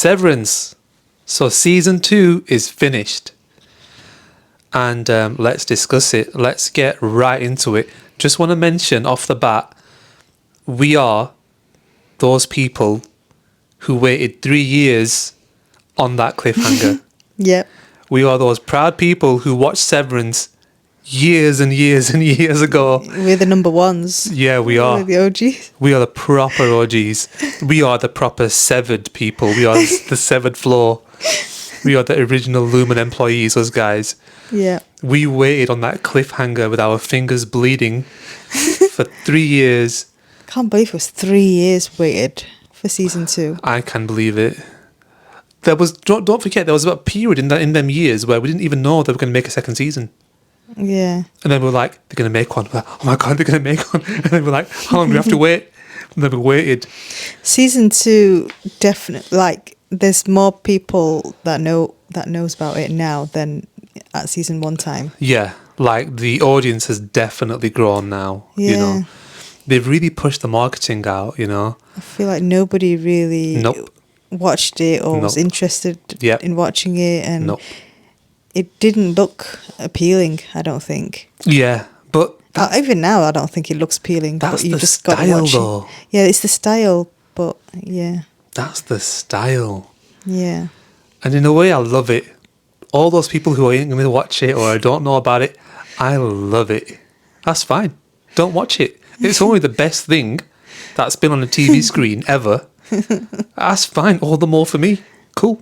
Severance. So season 2 is finished. And let's discuss it. Let's get right into it. Just want to mention off the bat, we are those people who waited 3 years on that cliffhanger. Yep. We are those proud people who watched Severance years and years and years ago. We're the number ones. Yeah, we are. We're the OGs. We are the proper OGs. We are the proper severed people. We are the severed floor. We are the original Lumen employees, us guys. Yeah. We waited on that cliffhanger with our fingers bleeding for 3 years. Can't believe it was 3 years waited for season 2. I can believe it. There was, don't forget, there was a period in them years where we didn't even know they were going to make a second season. Yeah. And then we were like, they're going to make one. We're like, oh my God, they're going to make one. And then we're like, how long do we have to wait? And then we waited. Season 2, definitely, like, there's more people that knows about it now than at season 1 time. Yeah, like the audience has definitely grown now, Yeah. you know. They've really pushed the marketing out, you know. I feel like nobody really watched it or was interested in watching it, and it didn't look appealing, I don't think. Yeah, but even now I don't think it looks appealing. That's but you the just style, gotta watch though. it. Yeah, it's the style, but yeah. That's the style. Yeah. And in a way, I love it. All those people who ain't going to watch it or don't know about it, I love it. That's fine. Don't watch it. It's only the best thing that's been on a TV screen ever. That's fine. All the more for me. Cool.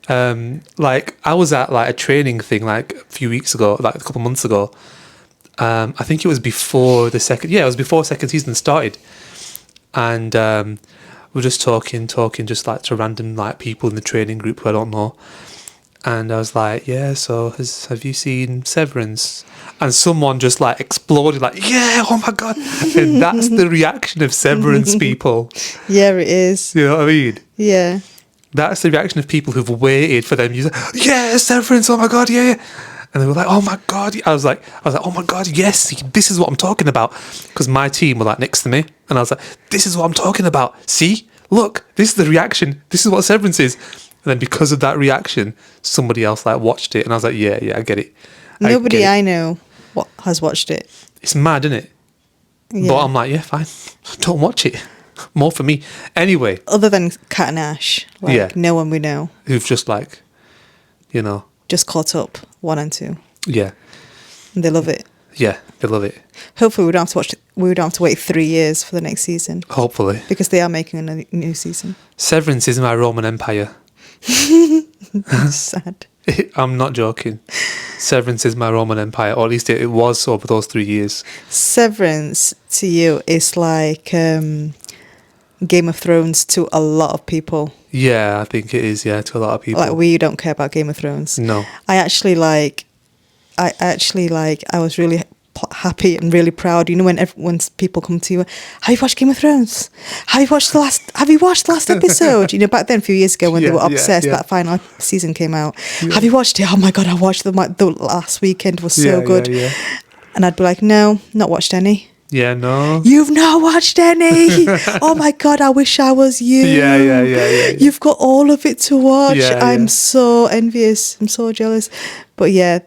Like, I was at like a training thing like a few weeks ago, like a couple months ago. I think it was before it was before second season started. And we're just talking just like to random like people in the training group who I don't know. And I was like, yeah, so have you seen Severance? And someone just like exploded like, yeah, oh my God. And that's the reaction of Severance people. Yeah, it is. You know what I mean? Yeah. That's the reaction of people who've waited for them. Yeah, Severance, oh my God, yeah. And they were like, oh my God. I was like, oh my God, yes, this is what I'm talking about. Because my team were like next to me. And I was like, this is what I'm talking about. See, look, this is the reaction. This is what Severance is. And then because of that reaction, somebody else like watched it. And I was like, yeah, I get it. Nobody I know has watched it. It's mad, isn't it? Yeah. But I'm like, yeah, fine. Don't watch it. More for me. Anyway. Other than Kat and Ash. Like, no one we know. Who've just like, you know. Just caught up 1 and 2. Yeah. And they love it. Yeah, they love it. Hopefully we don't have to wait 3 years for the next season. Hopefully. Because they are making a new season. Severance is my Roman Empire. Sad. I'm not joking. Severance is my Roman Empire, or at least it was so for those 3 years. Severance to you is like Game of Thrones to a lot of people. Yeah, I think it is, to a lot of people. Like, we don't care about Game of Thrones. No. I was really happy and really proud. You know, when people come to you, have you watched Game of Thrones? Have you watched the last episode? You know, back then, a few years ago, when they were obsessed, that final season came out. Yeah. Have you watched it? Oh my God, I watched the last weekend was so good. Yeah. And I'd be like, no, not watched any. Yeah, no. You've not watched any. Oh my God, I wish I was you. Yeah. You've got all of it to watch. Yeah, I'm so envious. I'm so jealous. But yeah,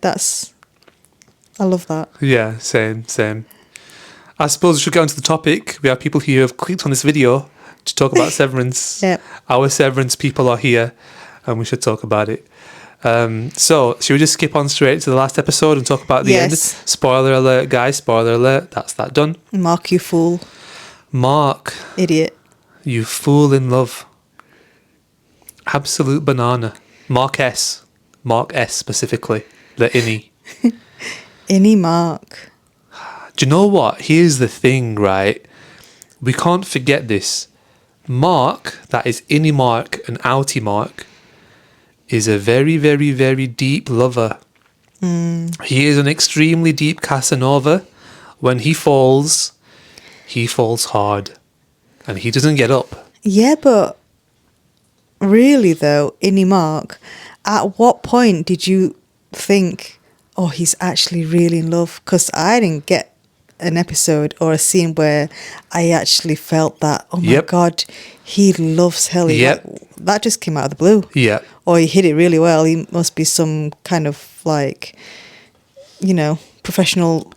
I love that. Yeah, same. I suppose we should get on to the topic. We have people here who have clicked on this video to talk about Severance. Yep. Our Severance people are here and we should talk about it. So, should we just skip on straight to the last episode and talk about the end? Spoiler alert, guys. Spoiler alert. That's that done. Mark, you fool. Mark. Idiot. You fool in love. Absolute banana. Mark S specifically. The innie. Innie Mark. Do you know what? Here's the thing, right? We can't forget this. Mark, that is innie Mark and outie Mark, is a very, very, very deep lover. He is an extremely deep Casanova. When he falls hard. And he doesn't get up. Yeah, but really though, innie Mark, at what point did you think, oh, he's actually really in love? Because I didn't get an episode or a scene where I actually felt that, oh my God, he loves Helly. Yep. that just came out of the blue. Yeah. Or he hid it really well. He must be some kind of like, you know, professional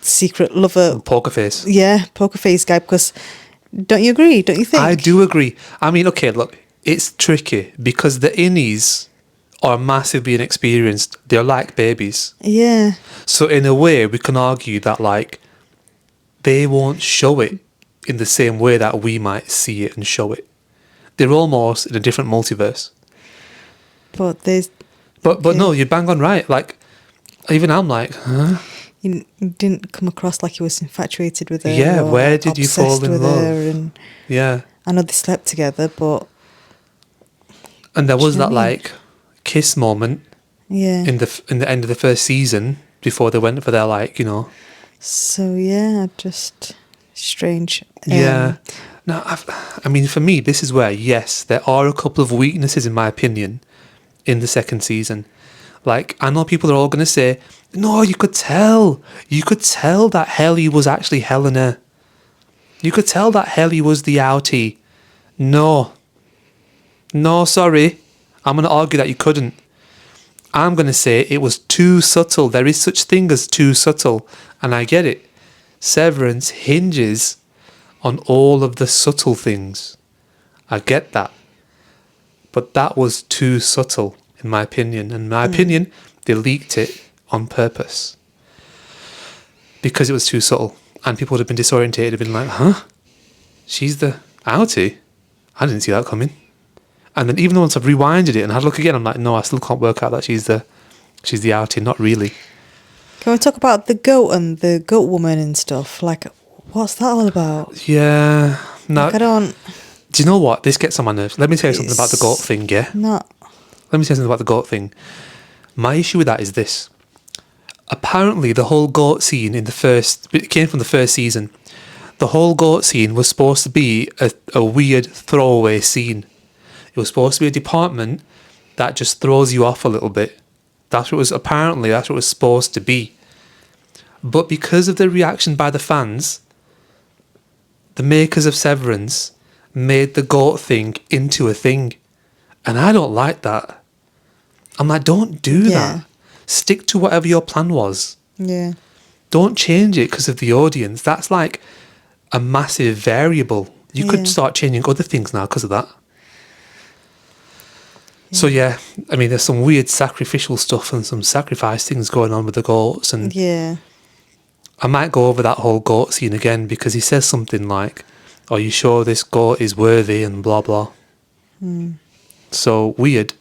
secret lover. Poker face. Yeah, poker face guy. Because don't you agree? Don't you think? I do agree. I mean, okay, look, it's tricky because the innies are massively inexperienced. They're like babies. Yeah. So in a way, we can argue that like they won't show it in the same way that we might see it and show it. They're almost in a different multiverse. But there's. But no, you bang on right. Like even I'm like, huh? You didn't come across like he was infatuated with her. Yeah, or where did you fall obsessed in with love? her and Yeah. I know they slept together, but And there was Do you that know what I mean? like kiss moment yeah. in the end of the first season before they went for their like, you know. So yeah, just strange. Yeah. No, I mean, for me, this is where, yes, there are a couple of weaknesses, in my opinion, in the second season. Like, I know people are all going to say, no, you could tell. You could tell that Helly was actually Helena. You could tell that Helly was the outie. No. No, sorry. I'm going to argue that you couldn't. I'm going to say it was too subtle. There is such thing as too subtle. And I get it. Severance hinges on all of the subtle things. I get that. But that was too subtle, in my opinion. And in my opinion, they leaked it on purpose. Because it was too subtle. And people would have been disorientated, have been like, huh? She's the outie? I didn't see that coming. And then even once I've rewinded it and had a look again, I'm like, no, I still can't work out that she's the outie, not really. Can we talk about the goat and the goat woman and stuff? Like, what's that all about? Yeah. No. Like, I don't. Do you know what? This gets on my nerves. Let me tell you something about the goat thing, yeah? Not. Let me tell you something about the goat thing. My issue with that is this. Apparently, the whole goat scene it came from the first season. The whole goat scene was supposed to be a weird throwaway scene. It was supposed to be a department that just throws you off a little bit. That's what it was supposed to be. But because of the reaction by the fans, the makers of Severance made the goat thing into a thing. And I don't like that. I'm like, don't do that. Stick to whatever your plan was. Yeah. Don't change it because of the audience. That's like a massive variable. You could start changing other things now because of that. So yeah, I mean, there's some weird sacrificial stuff and some sacrifice things going on with the goats, and I might go over that whole goat scene again because he says something like, "Are you sure this goat is worthy?" and blah blah. So weird.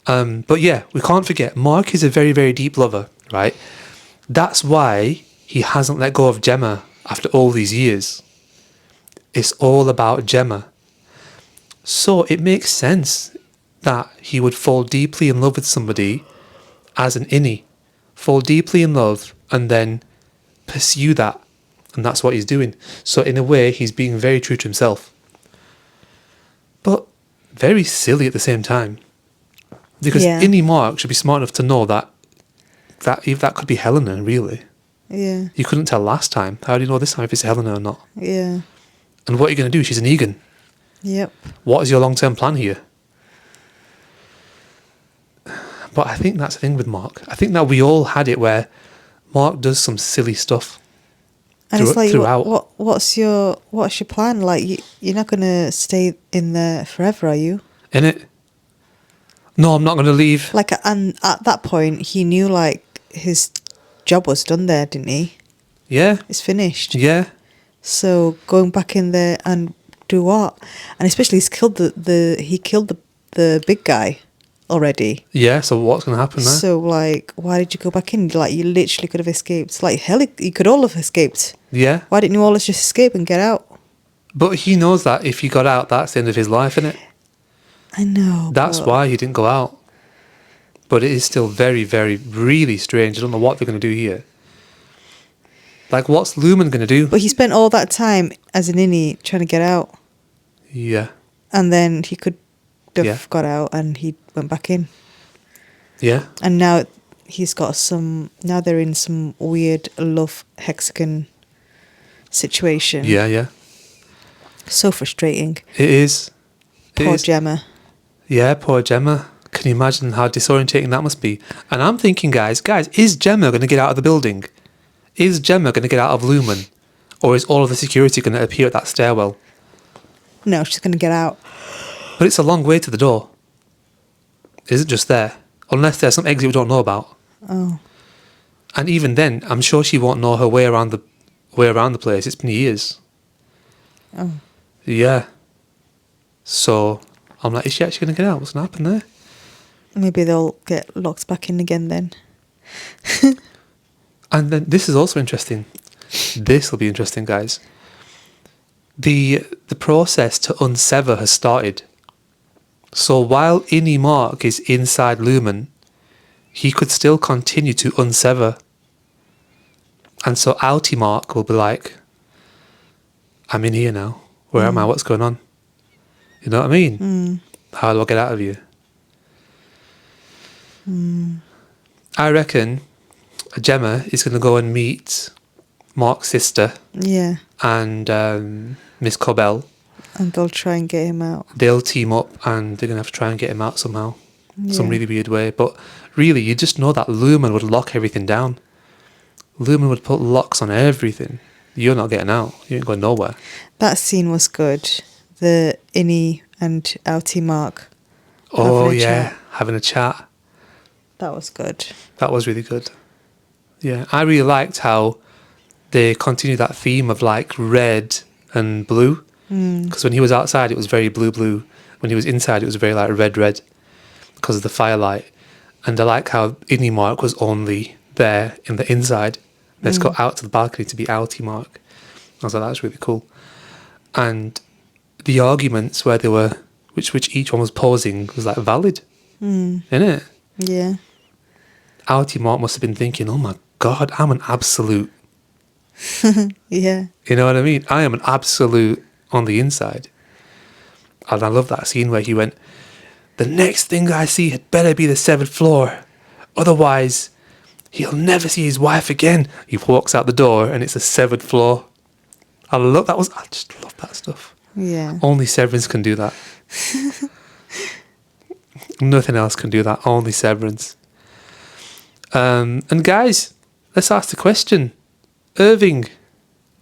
But yeah, we can't forget Mark is a very, very deep lover, right? That's why he hasn't let go of Gemma after all these years. It's all about Gemma. So it makes sense that he would fall deeply in love with somebody as an innie. Fall deeply in love and then pursue that. And that's what he's doing. So in a way, he's being very true to himself. But very silly at the same time. Because innie Mark should be smart enough to know that if that could be Helena, really. Yeah. You couldn't tell last time. How do you know this time if it's Helena or not? Yeah. And what are you going to do? She's an Egan. Yep. What is your long-term plan here? But I think that's the thing with Mark. I think that we all had it where Mark does some silly stuff. And it's like, throughout. what's your plan? Like, you're not going to stay in there forever, are you? In it? No, I'm not going to leave. Like, and at that point, he knew, like, his job was done there, didn't he? Yeah. It's finished. Yeah. So going back in there and do what? And especially he's killed the big guy already. Yeah, so what's going to happen there? So, like, why did you go back in? Like, you literally could have escaped. Like, hell, you could all have escaped. Yeah. Why didn't you all just escape and get out? But he knows that if he got out, that's the end of his life, isn't it? I know. That's why he didn't go out. But it is still very, very, really strange. I don't know what they're going to do here. Like, what's Lumen going to do? But he spent all that time as an innie trying to get out. Yeah. And then he could have got out and he went back in. Yeah. And now now they're in some weird love hexagon situation. Yeah, yeah. So frustrating. It is. Poor Gemma. Yeah, poor Gemma. Can you imagine how disorientating that must be? And I'm thinking, guys, is Gemma going to get out of the building? Is Gemma going to get out of Lumen? Or is all of the security going to appear at that stairwell? No, she's going to get out. But it's a long way to the door. Is it just there? Unless there's some exit we don't know about. Oh. And even then, I'm sure she won't know her way around the place. It's been years. Oh. Yeah. So I'm like, is she actually going to get out? What's going to happen there? Maybe they'll get locked back in again then. And then this is also interesting. This will be interesting, guys. The process to unsever has started. So while Innie Mark is inside Lumen, he could still continue to unsever. And so Outie Mark will be like, I'm in here now. Where am I? What's going on? You know what I mean? How do I get out of you? I reckon Gemma is going to go and meet Mark's sister. Yeah. And Miss Cobell. And they'll try and get him out. They'll team up and they're going to have to try and get him out somehow. Yeah. Some really weird way. But really, you just know that Lumen would lock everything down. Lumen would put locks on everything. You're not getting out. You ain't going nowhere. That scene was good. The Innie and Outie Mark. Oh, yeah. Having a chat. That was good. That was really good. Yeah. I really liked how they continued that theme of like red and blue. Because when he was outside, it was very blue. When he was inside, it was very like red because of the firelight. And I like how Innie Mark was only there in the inside. Let's go out to the balcony to be Outie Mark. I was like, that's really cool. And the arguments where they were, which each one was posing, was like valid. Innit? Yeah. Outie Mark must have been thinking, oh my God, I'm an absolute. Yeah. You know what I mean? I am an absolute on the inside. And I love that scene where he went, the next thing I see had better be the 7th floor. Otherwise, he'll never see his wife again. He walks out the door and it's the 7th floor. I just love that stuff. Yeah. Only Severance can do that. Nothing else can do that. Only Severance. And guys, let's ask the question. Irving,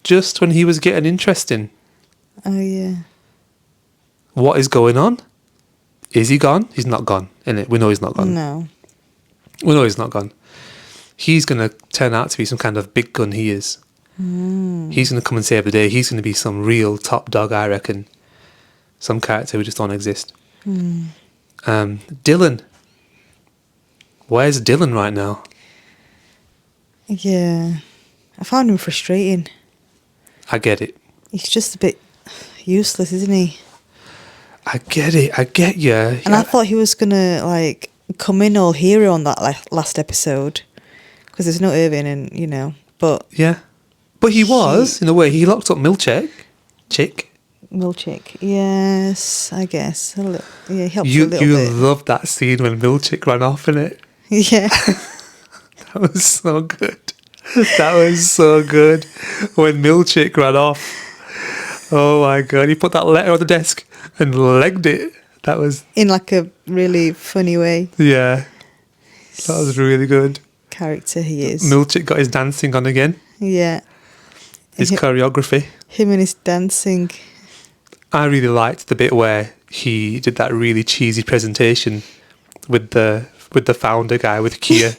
just when he was getting interesting. Oh, yeah. What is going on? Is he gone? He's not gone, innit? We know he's not gone. No. We know he's not gone. He's going to turn out to be some kind of big gun, he is. He's going to come and save the day. He's going to be some real top dog, I reckon. Some character who just don't exist. Dylan. Where's Dylan right now? Yeah. I found him frustrating. I get it. He's just a bit useless, isn't he? I get it. I get you. And I thought he was going to, like, come in all hero on that last episode. Because there's no Irving and, but... Yeah. But he was, in a way. He locked up Milchick. Milchick, yes, I guess. He helped a little bit. You loved that scene when Milchick ran off, innit? Yeah. That was so good. That was so good. When Milchick ran off. Oh my God. He put that letter on the desk and legged it. That was... In like a really funny way. Yeah. That was really good. Character he is. Milchick got his dancing on again. Yeah. His choreography. Him and his dancing. I really liked the bit where he did that really cheesy presentation with the founder guy with Kia.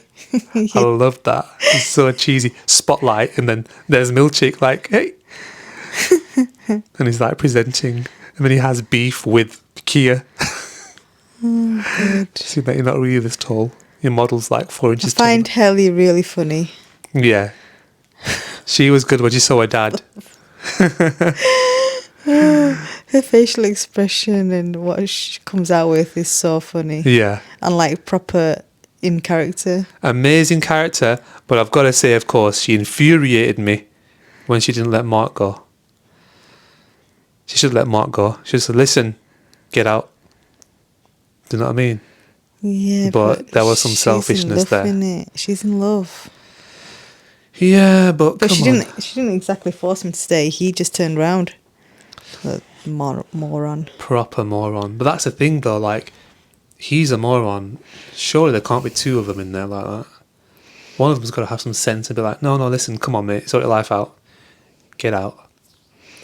Yeah. I loved that. It's so cheesy. Spotlight, and then there's Milchick like, hey. And he's like presenting, and then he has beef with Kia. Oh, See that you're not really this tall. Your model's like 4 inches tall. I find Helly really funny. Yeah. She was good when she saw her dad. Her facial expression and what she comes out with is so funny. Yeah. And like proper in character. Amazing character, but I've got to say, of course, she infuriated me when she didn't let Mark go. She should let Mark go. She said, listen, get out. Do you know what I mean? Yeah, but there was some selfishness there. Innit? She's in love. Yeah, but she didn't exactly force him to stay. He just turned round. But moron. Proper moron. But that's the thing, though. Like, he's a moron. Surely there can't be two of them in there like that. One of them's got to have some sense and be like, no, listen, come on, mate, sort your life out. Get out.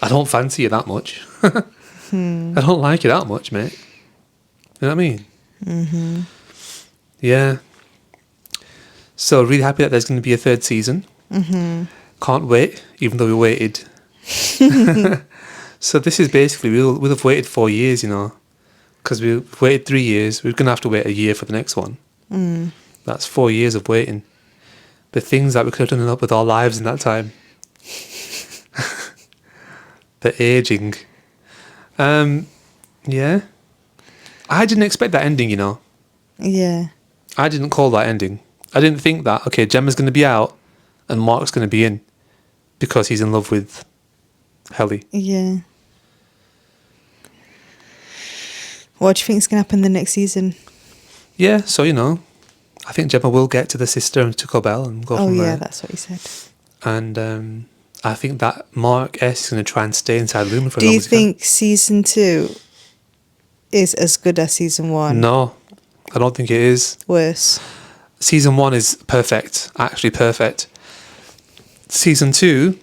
I don't fancy you that much. I don't like you that much, mate. You know what I mean? Mm-hmm. Yeah. So really happy that there's going to be a third season. Mm-hmm. Can't wait, even though we waited. So this is basically, we'll have waited 4 years, you know, because we've waited 3 years. We're going to have to wait a year for the next one. That's 4 years of waiting. The things that we could have done up with our lives in that time. The aging. Yeah. I didn't expect that ending, you know. Yeah. I didn't call that ending. I didn't think that, okay, Gemma's going to be out and Mark's going to be in because he's in love with Helly. Yeah. What do you think is going to happen in the next season? Yeah, so, you know, I think Gemma will get to the sister and to Cobell and go from there. Oh, yeah, that's what he said. And I think that Mark S is going to try and stay inside Lumen for as Do long you as he can. think season 2 is as good as season 1? No, I don't think it is. Worse? Season 1 is perfect, actually perfect. Season 2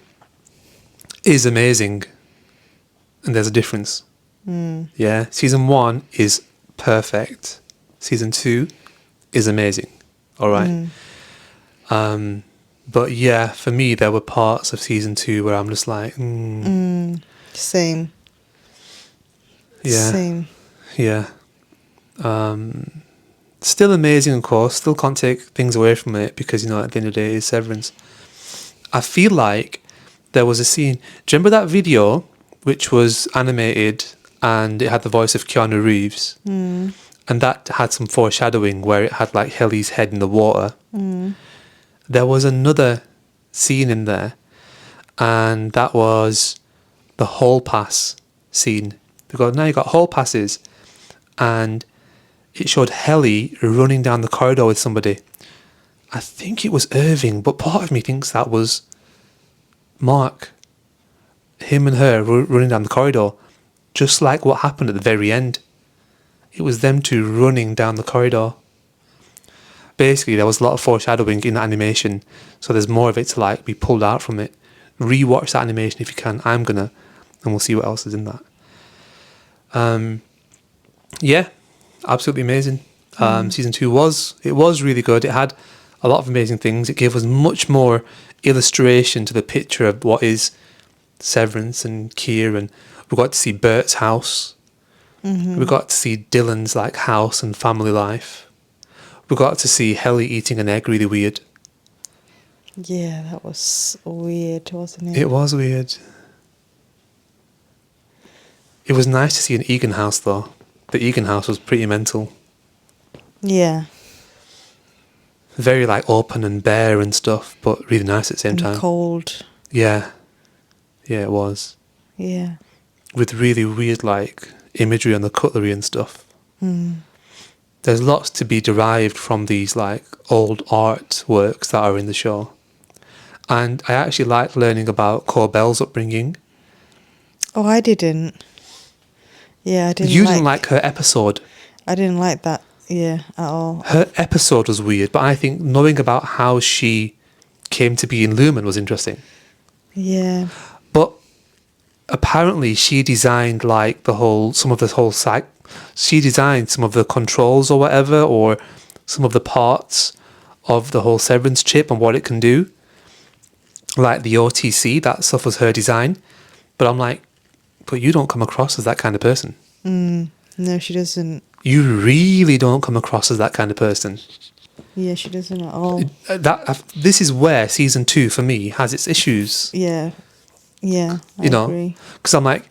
is amazing, and there's a difference. Yeah, season 1 is perfect. Season 2 is amazing. All right. But yeah, for me, there were parts of season 2 where I'm just like, Same. yeah, Same. yeah. Still amazing, of course. Still can't take things away from it because, you know, at the end of the day, it's Severance. I feel like there was a scene. Do you remember that video which was animated and it had the voice of Keanu Reeves? And that had some foreshadowing where it had like Helly's head in the water. There was another scene in there, and that was the hall pass scene. Now you got hall passes, and it showed Helly running down the corridor with somebody. I think it was Irving, but part of me thinks that was Mark. Him and her running down the corridor, just like what happened at the very end. It was them two running down the corridor. Basically, there was a lot of foreshadowing in the animation, so there's more of it to like be pulled out from it. Rewatch that animation if you can. I'm gonna, and we'll see what else is in that. Yeah, absolutely amazing. Season 2 was really good. It had a lot of amazing things. It gave us much more illustration to the picture of what is Severance and Keir, and we got to see Bert's house. We got to see Dylan's like house and family life. We got to see Helly eating an egg really weird. Yeah, that was weird, wasn't it? It was weird. It was nice to see an Egan house though. The Egan house was pretty mental. Yeah. Very like open and bare and stuff, but really nice at the same time. Cold. Yeah. Yeah, it was. Yeah. With really weird like imagery on the cutlery and stuff. There's lots to be derived from these like old art works that are in the show. And I actually liked learning about Corbell's upbringing. Oh, I didn't. Yeah, I didn't. You didn't like her episode. I didn't like that. Yeah, at all. Her episode was weird, but I think knowing about how she came to be in Lumen was interesting. Yeah. But apparently she designed like she designed some of the controls or whatever, or some of the parts of the whole Severance chip and what it can do. Like the OTC, that stuff was her design. But I'm like, but you don't come across as that kind of person. No, she doesn't. You really don't come across as that kind of person. Yeah, she doesn't at all. This is where season 2 for me has its issues. Yeah. Yeah, I agree. Because I'm like,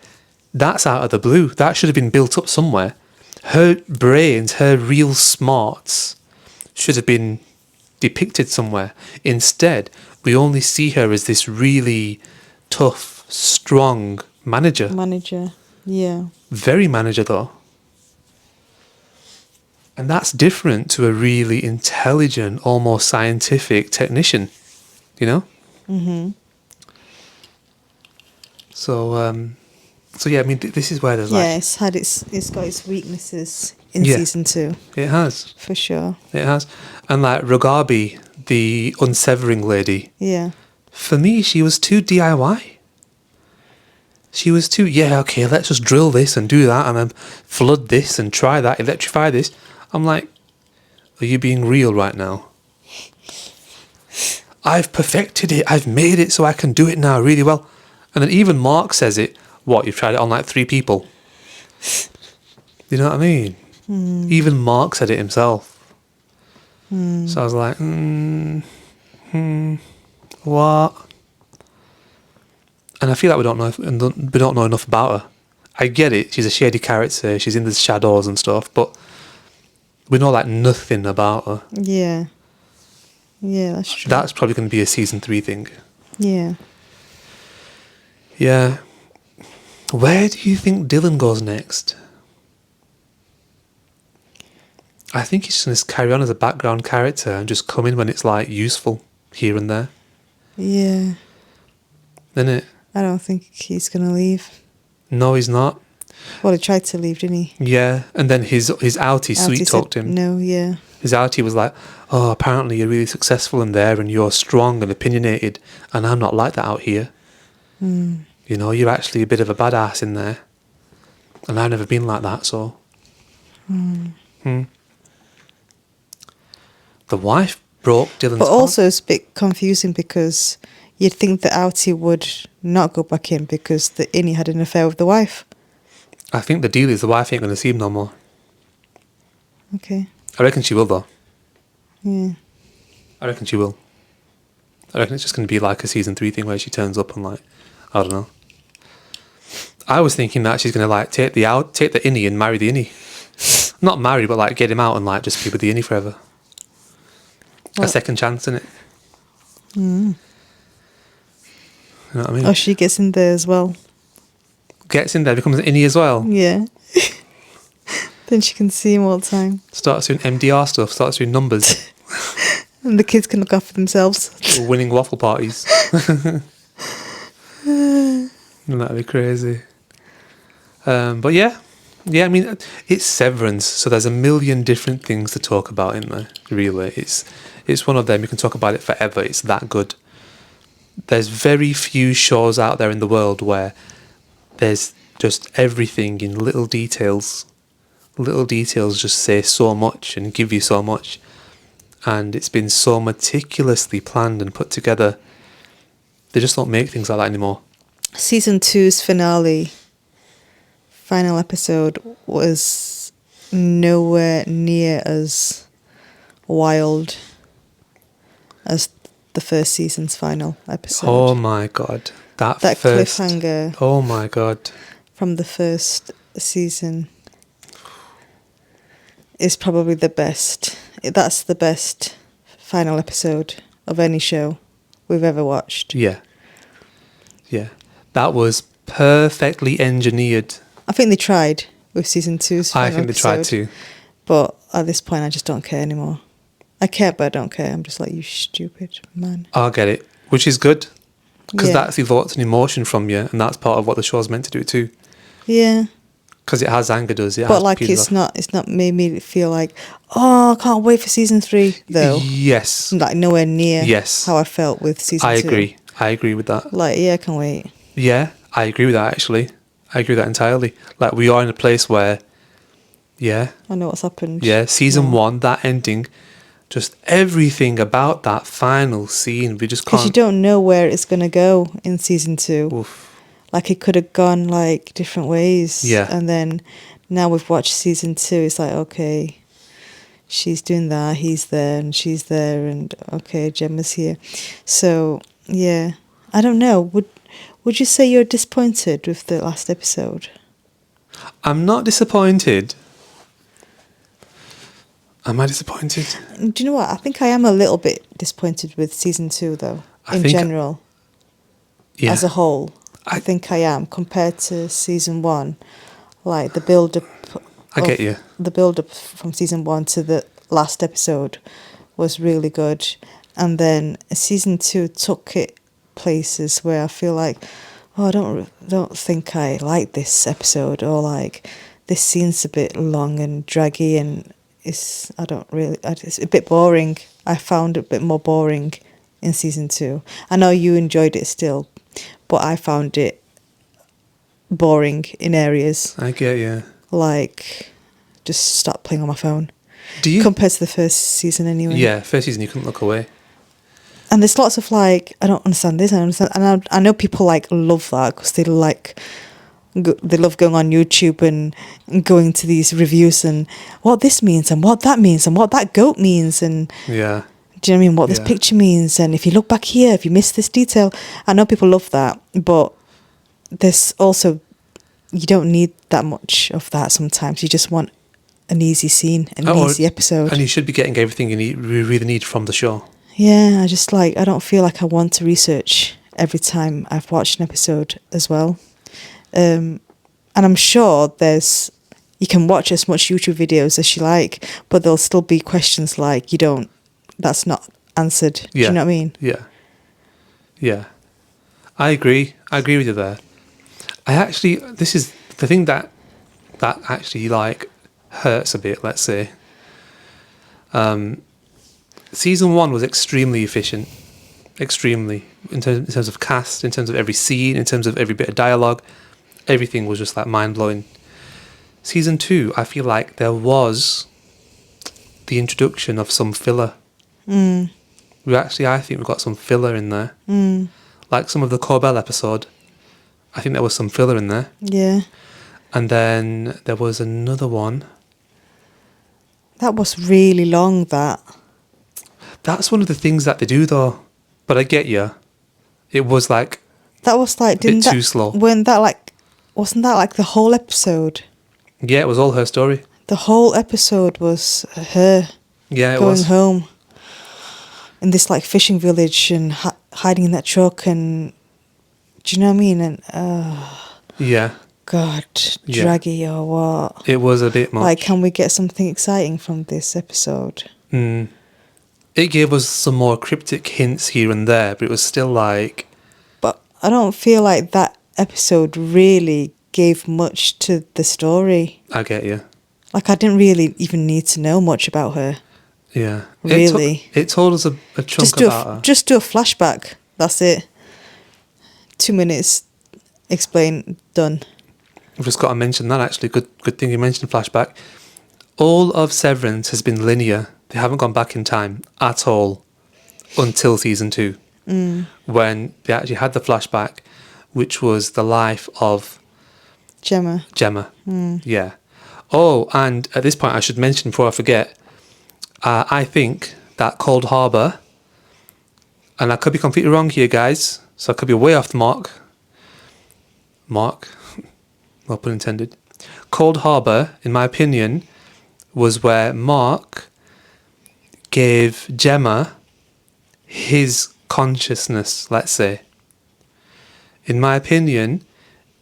that's out of the blue. That should have been built up somewhere. Her brains, her real smarts should have been depicted somewhere. Instead, we only see her as this really tough, strong manager. Yeah. Very manager, though. And that's different to a really intelligent, almost scientific technician, you know? So, So yeah, I mean, this is where there's Yeah, like, it's got its weaknesses in Yeah. season 2 it has, for sure. it has, and like Rogabi, the unsevering lady. Yeah, For me, she was too DIY. She was too, yeah, okay, let's just drill this and do that and then flood this and try that, electrify this. I'm like, are you being real right now? I've perfected it. I've made it so I can do it now really well. And then even Mark says it. What, you've tried it on like 3 people? You know what I mean? Even Mark said it himself. So I was like, what? And I feel like we don't know enough about her. I get it. She's a shady character. She's in the shadows and stuff, but we know like nothing about her. yeah, that's true. That's probably going to be a season 3 thing. Yeah. Yeah. Where do you think Dylan goes next? I think he's just going to carry on as a background character and just come in when it's like useful here and there. Yeah. Isn't it? I don't think he's going to leave. No, he's not. Well, he tried to leave, didn't he? Yeah. And then his outie sweet talked him. No, yeah. His outie was like, oh, apparently you're really successful in there and you're strong and opinionated and I'm not like that out here. You know, you're actually a bit of a badass in there. And I've never been like that, so. The wife broke Dylan's But heart. also it's a bit confusing because you'd think the outie would not go back in because the innie had an affair with the wife. I think the deal is the wife ain't going to see him no more. Okay. I reckon she will, though. Yeah. I reckon she will. I reckon it's just going to be like a season 3 thing where she turns up and like, I don't know. I was thinking that she's going to like take the innie and marry the innie. Not marry, but like get him out and like just be with the innie forever. A second chance, innit? You know what I mean? Oh, she gets in there as well. Gets in there, becomes an innie as well. Yeah. Then she can see him all the time. Starts doing MDR stuff, starts doing numbers. And the kids can look after themselves. Winning waffle parties. That'd be crazy. But yeah, I mean, it's Severance, so there's a million different things to talk about in there. Really, it's one of them. You can talk about it forever. It's that good. There's very few shows out there in the world where there's just everything in little details. Little details just say so much and give you so much. And it's been so meticulously planned and put together. They just don't make things like that anymore. Season 2's final episode was nowhere near as wild as the first season's final episode. Oh my god. That first cliffhanger. Oh my god. From the first season is probably the best. That's the best final episode of any show we've ever watched. Yeah. That was perfectly engineered. I think they tried with season 2's final I think they tried episode, too. But at this point, I just don't care anymore. I care, but I don't care. I'm just like, you stupid man. I get it. Which is good. Because Yeah. that's evoked an emotion from you, and that's part of what the show's meant to do too. Yeah. Because it has anger, does it? But like, it's not made me feel like, oh, I can't wait for season 3, though. Yes. Like, nowhere near Yes. how I felt with season 2. I agree. I agree with that. Like, yeah, I can wait. Yeah, I agree with that actually. I agree with that entirely. Like, we are in a place where, yeah, I know what's happened. season 1, that ending, just everything about that final scene, we just can't. Because you don't know where it's going to go in season 2. Oof. Like, it could have gone, like, different ways. Yeah. And then, now we've watched season 2, it's like, okay, she's doing that, he's there, and she's there, and okay, Gemma's here. So, yeah. I don't know. Would you say you're disappointed with the last episode? I'm not disappointed. Am I disappointed? Do you know what? I think I am a little bit disappointed with season 2, though, in general. Yeah. As a whole. I think I am, compared to season 1. Like, the build-up... I get you. The build-up from season 1 to the last episode was really good. And then season 2 took it places where I feel like, oh, I don't think I like this episode, or like this scene's a bit long and draggy, and it's a bit boring. I found it a bit more boring in season 2. I know you enjoyed it still, but I found it boring in areas. I get you. Like, just stop playing on my phone. Do you? Compared to the first season, anyway. Yeah, first season you couldn't look away. And there's lots of like, I don't understand this. And I know people like love that because they like, they love going on YouTube and going to these reviews and what this means and what that means and what that goat means and Yeah. do you know what I mean? What this picture means, and if you look back here, if you miss this detail. I know people love that, but there's also, you don't need that much of that sometimes. You just want an easy scene, an easy episode. And you should be getting everything you really need from the show. Yeah, I don't feel like I want to research every time I've watched an episode as well. And I'm sure you can watch as much YouTube videos as you like, but there'll still be questions like that's not answered. Yeah. Do you know what I mean? Yeah. Yeah. I agree with you there. This is the thing that actually like hurts a bit, let's say. Season 1 was extremely efficient. Extremely. In terms of cast, in terms of every scene, in terms of every bit of dialogue. Everything was just like mind-blowing. Season 2, I feel like there was the introduction of some filler. I think we got some filler in there. Like some of the Corbell episode, I think there was some filler in there. Yeah. And then there was another one. That was really long, that. That's one of the things that they do, though. But I get you. It was like that was like a bit too slow. Wasn't that like the whole episode? Yeah, it was all her story. The whole episode was her. Yeah, it going was. home in this like fishing village and hiding in that truck, and do you know what I mean? And yeah. God, draggy or what? It was a bit much. Like, can we get something exciting from this episode? It gave us some more cryptic hints here and there, but it was still like... But I don't feel like that episode really gave much to the story. I get you. Like, I didn't really even need to know much about her. Yeah. Really. It told us a chunk about her. Just do a flashback. That's it. 2 minutes. Explain. Done. I've just got to mention that, actually. Good thing you mentioned flashback. All of Severance has been linear. They haven't gone back in time at all until season 2, when they actually had the flashback, which was the life of Gemma. Yeah. Oh, and at this point, I should mention before I forget, I think that Cold Harbour, and I could be completely wrong here, guys, so I could be way off the mark. Well pun intended. Cold Harbour, in my opinion, was where Mark gave Gemma his consciousness, let's say. In my opinion,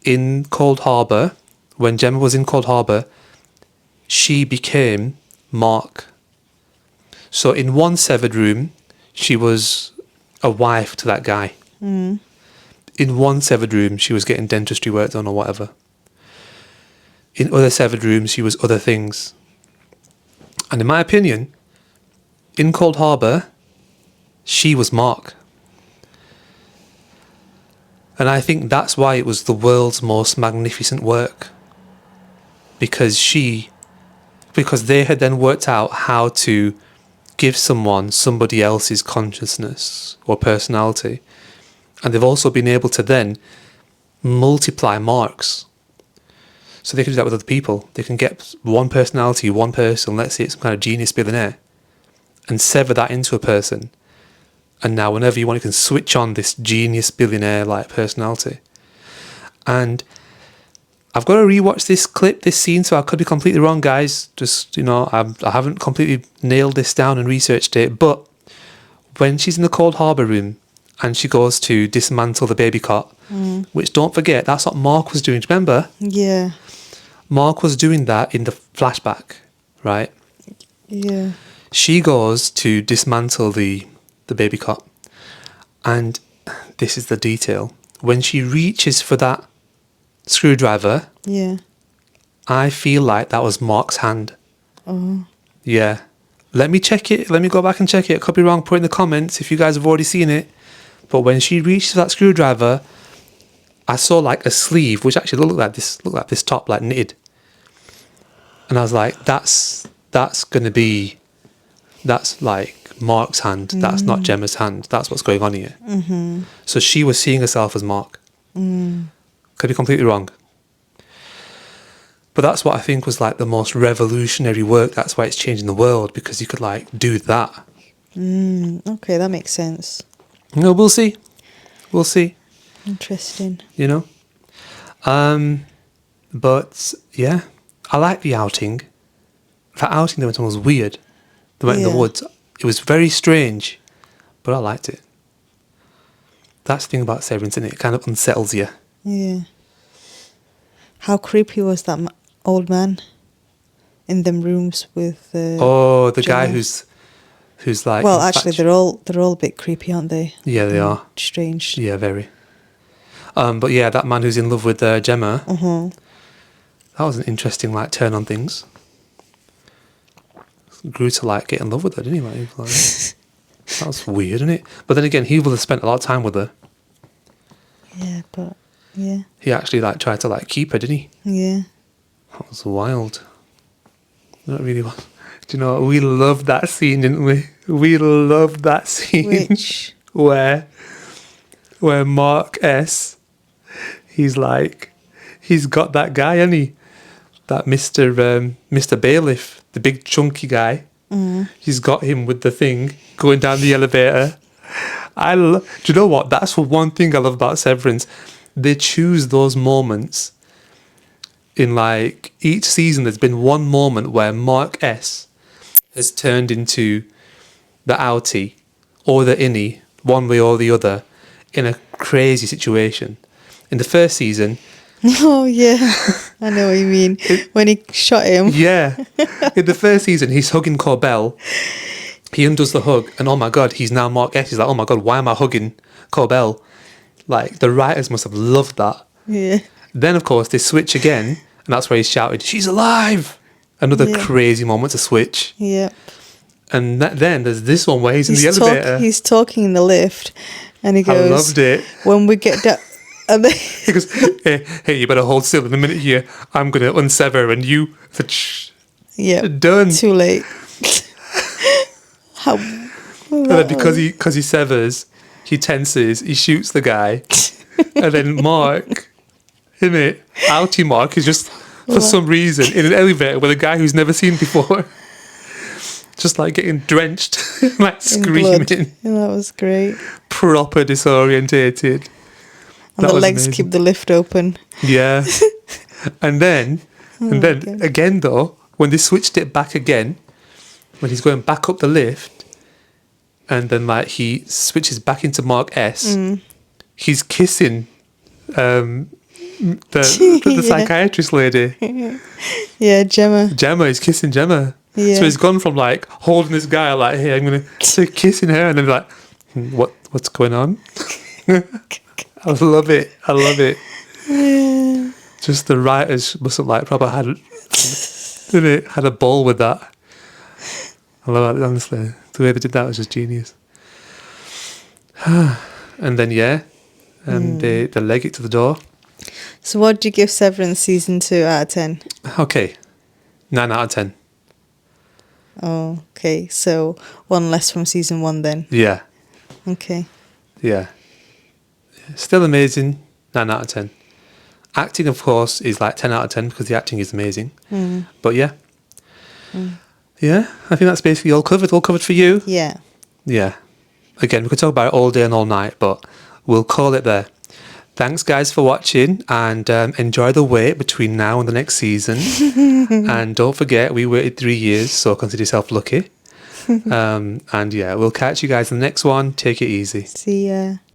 in Cold Harbour, when Gemma was in Cold Harbour, she became Mark. So in one severed room, she was a wife to that guy. In one severed room, she was getting dentistry work done or whatever. In other severed rooms, she was other things. And in my opinion, in Cold Harbour, she was Mark. And I think that's why it was the world's most magnificent work. Because they had then worked out how to give someone somebody else's consciousness or personality. And they've also been able to then multiply Marks. So they can do that with other people. They can get one personality, one person, let's say it's some kind of genius billionaire, and sever that into a person. And now whenever you want, you can switch on this genius billionaire-like personality. And I've got to rewatch this scene, so I could be completely wrong, guys. Just, I haven't completely nailed this down and researched it. But when she's in the Cold Harbour room and she goes to dismantle the baby cot, which, don't forget, that's what Mark was doing. Do you remember? Yeah. Mark was doing that in the flashback, right? Yeah. She goes to dismantle the baby cot. And this is the detail. when she reaches for that screwdriver, Yeah. I feel like that was Mark's hand. Oh. Yeah. Let me check it. Let me go back and check it. I could be wrong. Put it in the comments if you guys have already seen it. But when she reached for that screwdriver, I saw like a sleeve, which actually looked like this top, like knitted. And I was like, that's like Mark's hand. That's not Gemma's hand. That's what's going on here. Mm-hmm. So she was seeing herself as Mark. Could be completely wrong. But that's what I think was like the most revolutionary work. That's why it's changing the world, because you could like do that. Okay, that makes sense. No, we'll see. We'll see. Interesting. You know? But yeah, I like the outing. That outing they went on was weird. They went in the Yeah. woods. It was very strange, but I liked it. That's the thing about Severance, isn't it? It kind of unsettles you. Yeah. How creepy was that old man in them rooms with? The guy Gemma? who's like. Well, actually, they're all a bit creepy, aren't they? Yeah, they are. Strange. Yeah, very. But yeah, that man who's in love with Gemma. That was an interesting like turn on things. Grew to like get in love with her, didn't he? Like, that was weird, isn't it? But then again, he would have spent a lot of time with her. Yeah, but yeah. He actually like tried to like keep her, didn't he? Yeah. That was wild. That really was. Do you know what? We loved that scene, didn't we? We loved that scene. Which? where Mark S. He's got that guy, hasn't he? That Mr. Bailiff, the big chunky guy. He's got him with the thing going down the elevator. Do you know what? That's one thing I love about Severance. They choose those moments. In like each season, there's been one moment where Mark S has turned into the outie or the innie, one way or the other, in a crazy situation. In the first season, Oh yeah, I know what you mean. When he shot him. yeah, in the first season, he's hugging Corbell. He undoes the hug, and oh my god, he's now Mark S. He's like, oh my god, why am I hugging Corbell? Like the writers must have loved that. Yeah. Then of course they switch again, and that's where he's shouted, "She's alive!" Another crazy moment to switch. Yeah. And then there's this one where he's in the elevator. He's talking in the lift, and he goes, I loved it. When we get down. And then He goes, hey, you better hold still in a minute here. I'm going to unsever and you... yeah, Done. too late. How? And then because he severs, he tenses, he shoots the guy. And then Mark, outie Mark is just, for some reason, in an elevator with a guy who's never seen before. Just like getting drenched, like screaming. Yeah, that was great. Proper disorientated. And the legs keep the lift open. Yeah. and then again though, when they switched it back again, when he's going back up the lift, and then like he switches back into Mark S, he's kissing the psychiatrist lady. Yeah, Gemma. Gemma is kissing Gemma. Yeah. So he's gone from like holding this guy like, hey, I'm gonna to kissing her, and then like, what's going on? I love it. Yeah. Just the writers must have like probably had a ball with that. I love it, honestly. The way they did that was just genius. And then they leg it to the door. So what do you give Severance season 2 out of 10? Okay, 9 out of 10. Oh, okay. So one less from season 1 then. Yeah. Okay. Yeah. Still amazing, 9 out of 10. Acting, of course, is like 10 out of 10 because the acting is amazing. But yeah. Yeah, I think that's basically all covered. All covered for you? Yeah. Yeah. Again, we could talk about it all day and all night, but we'll call it there. Thanks, guys, for watching, and enjoy the wait between now and the next season. And don't forget, we waited 3 years, so consider yourself lucky. And yeah, we'll catch you guys in the next one. Take it easy. See ya.